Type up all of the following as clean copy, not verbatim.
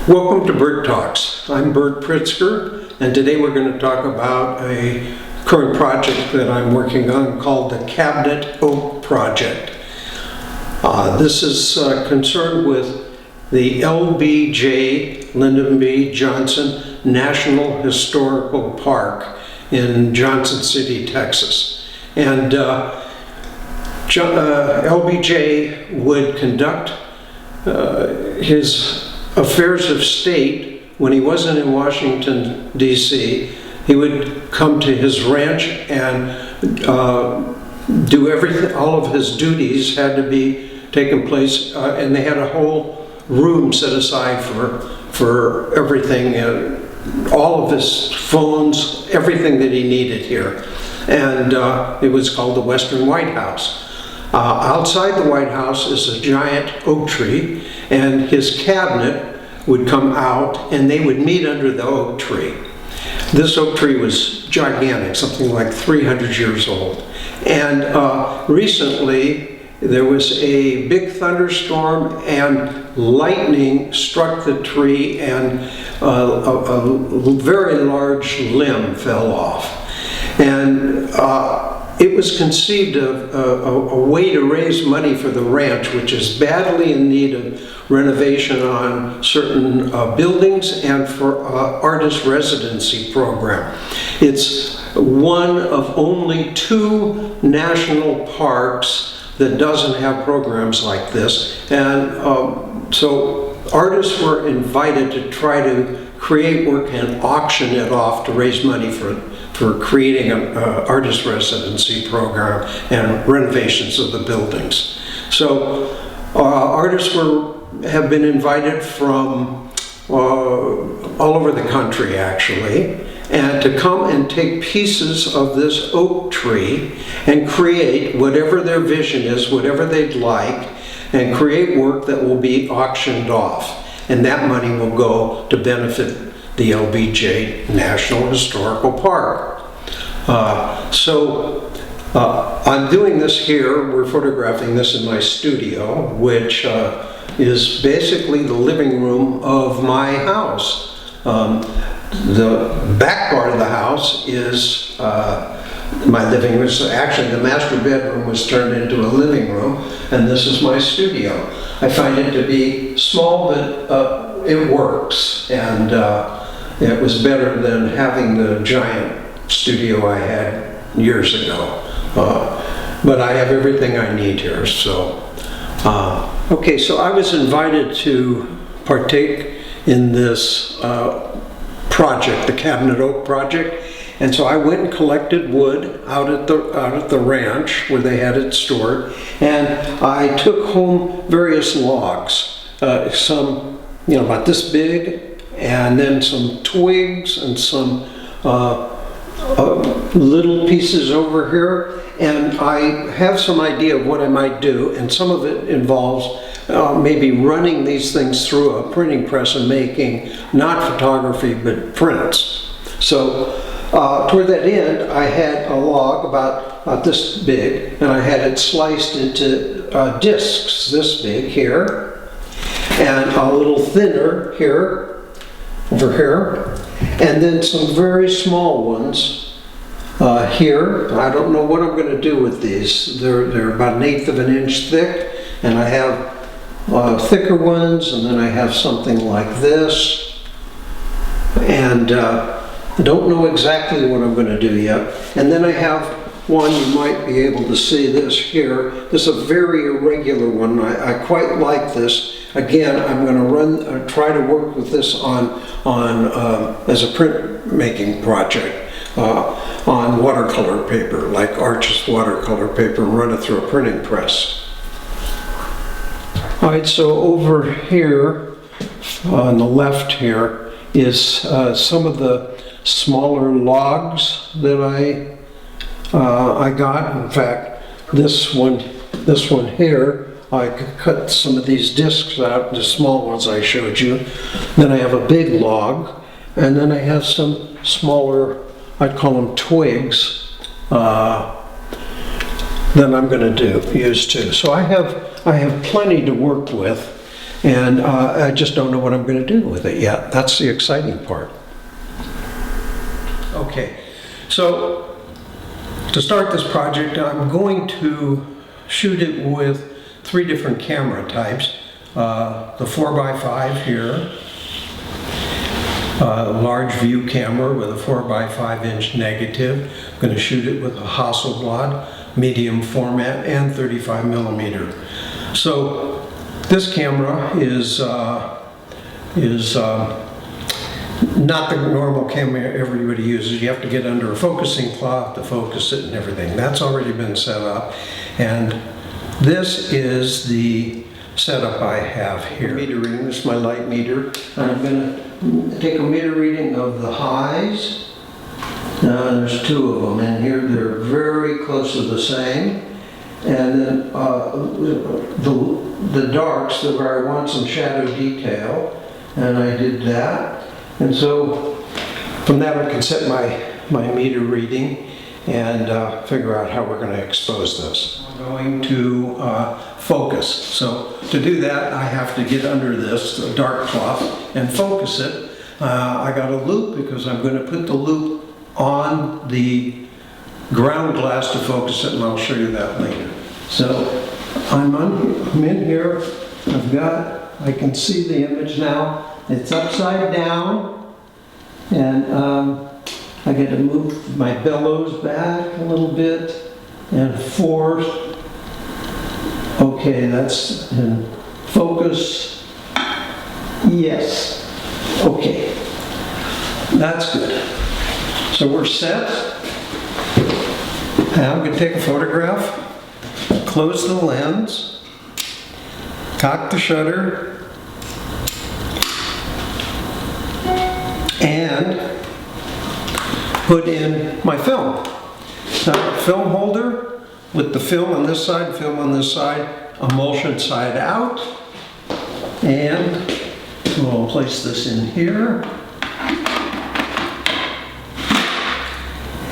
Welcome to Burt Talks. I'm Burt Pritzker, and today we're going to talk about a current project that I'm working on called the Cabinet Oak Project. This is concerned with the LBJ, Lyndon B. Johnson National Historical Park in Johnson City, Texas. And LBJ would conduct his affairs of state when he wasn't in Washington, D.C. He would come to his ranch and do everything. All of his duties had to be taking place, and they had a whole room set aside for everything, all of his phones, everything that he needed here. And it was called the Western White House. Outside the White House is a giant oak tree, and his cabinet would come out and they would meet under the oak tree. This oak tree was gigantic, something like 300 years old. And recently there was a big thunderstorm and lightning struck the tree, and a very large limb fell off. And it was conceived of a way to raise money for the ranch, which is badly in need of renovation on certain buildings, and for artist residency program. It's one of only 2 national parks that doesn't have programs like this. And so artists were invited to try to create work and auction it off to raise money for creating an artist residency program and renovations of the buildings. So artists have been invited from all over the country, actually, and to come and take pieces of this oak tree and create whatever their vision is, whatever they'd like, and create work that will be auctioned off. And that money will go to benefit the LBJ National Historical Park. I'm doing this here. We're photographing this in my studio, which is basically the living room of my house. The back part of the house is my living room. So actually, the master bedroom was turned into a living room, and this is my studio. I find it to be small, but it works, and it was better than having the giant studio I had years ago. But I have everything I need here. So, okay, so I was invited to partake in this project, the Cabinet Oak Project, and so I went and collected wood out at the ranch where they had it stored, and I took home various logs, some about this big, and then some twigs and some little pieces over here, and I have some idea of what I might do, and some of it involves maybe running these things through a printing press and making not photography but prints. So toward that end, I had a log about this big, and I had it sliced into discs this big here, and a little thinner here, over here, and then some very small ones here. I don't know what I'm going to do with these. They're about 1/8 of an inch thick, and I have thicker ones, and then I have something like this, and I don't know exactly what I'm going to do yet. And then I have one, you might be able to see this here. This is a very irregular one. I quite like this. Again, I'm going to try to work with this on as a print making project on watercolor paper, like Arches watercolor paper, and run it through a printing press. All right, so over here on the left here is some of the smaller logs that I got. In fact, this one here, I cut some of these discs out, the small ones I showed you. Then I have a big log, and then I have some smaller, I'd call them twigs, that I'm going to use too. So I have plenty to work with, and I just don't know what I'm going to do with it yet. That's the exciting part. Okay, so to start this project, I'm going to shoot it with 3 different camera types. The 4x5 here, a large view camera with a 4x5 inch negative. I'm going to shoot it with a Hasselblad, medium format, and 35 millimeter. So this camera is not the normal camera everybody uses. You have to get under a focusing cloth to focus it and everything. That's already been set up. And this is the setup I have here. Meter reading, this is my light meter. I'm going to take a meter reading of the highs. There's 2 of them in here. They're very close to the same. And then the darks, where I want some shadow detail, and I did that. And so from that I can set my meter reading and figure out how we're going to expose this. I'm going to focus. So to do that, I have to get under this dark cloth and focus it. I got a loop because I'm going to put the loop on the ground glass to focus it, and I'll show you that later. So I'm in here. I can see the image now. It's upside down, and I got to move my bellows back a little bit and forth. Okay, that's in focus. Yes. Okay, that's good. So we're set. And I'm going to take a photograph, close the lens, cock the shutter, and put in my film. Now, film holder with the film on this side, emulsion side out, and we'll place this in here.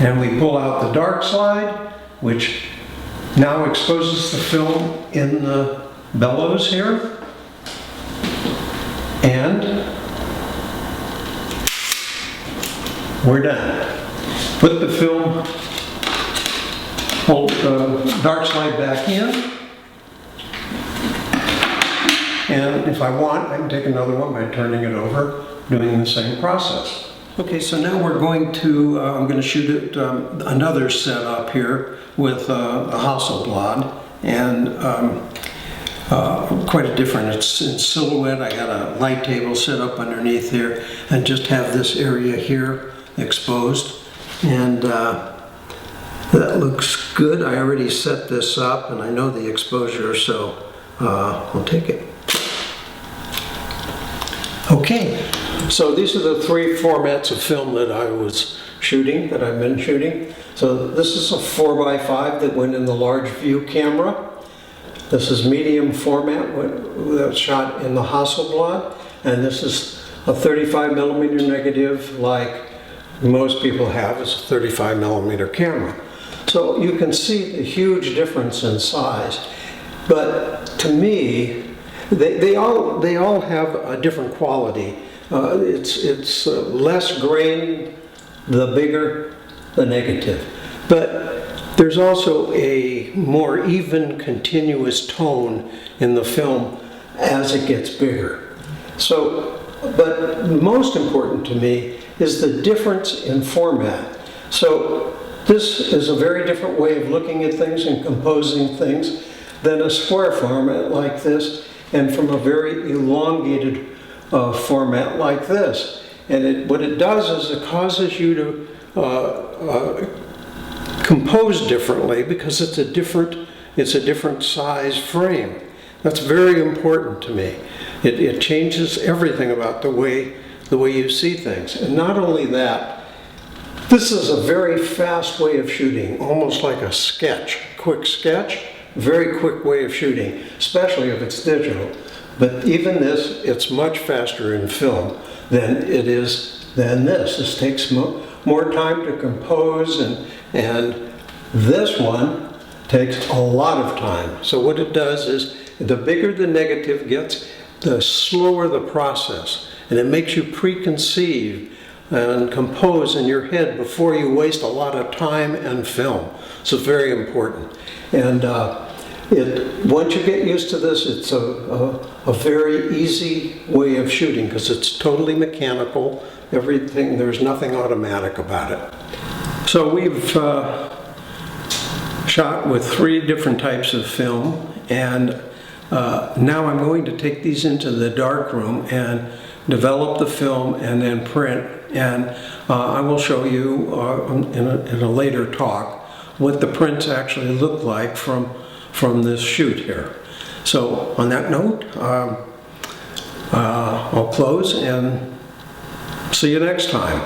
And we pull out the dark slide, which now exposes the film in the bellows here. And we're done. Put the film, hold the dark slide back in. And if I want, I can take another one by turning it over, doing the same process. Okay, so now we're going to, I'm going to shoot it, another setup here with a Hasselblad, and quite a different, it's in silhouette. I got a light table set up underneath there and just have this area here exposed, and that looks good. I already set this up and I know the exposure, so I'll take it. Okay, so these are the 3 formats of film that I've been shooting. So this is a 4x5 that went in the large view camera. This is medium format that's shot in the Hasselblad, and this is a 35 millimeter negative like most people have. It's a 35 millimeter camera. So you can see the huge difference in size, but to me, they all have a different quality. It's less grain, the bigger the negative. But there's also a more even, continuous tone in the film as it gets bigger. So, but most important to me is the difference in format. So this is a very different way of looking at things and composing things than a square format like this, and from a very elongated format like this. And what it does is it causes you to compose differently because it's a different size frame. That's very important to me. It changes everything about the way you see things. And not only that, this is a very fast way of shooting, almost like a sketch, quick sketch, very quick way of shooting, especially if it's digital. But even this, it's much faster in film than it is than this. This takes more time to compose, and this one takes a lot of time. So what it does is, the bigger the negative gets, the slower the process, and it makes you preconceive and compose in your head before you waste a lot of time and film. So it's very important. And once you get used to this, it's a very easy way of shooting because it's totally mechanical. Everything, there's nothing automatic about it. So we've shot with 3 different types of film, and now I'm going to take these into the darkroom and develop the film and then print, and I will show you in a later talk what the prints actually look like from this shoot here. So on that note, I'll close and see you next time.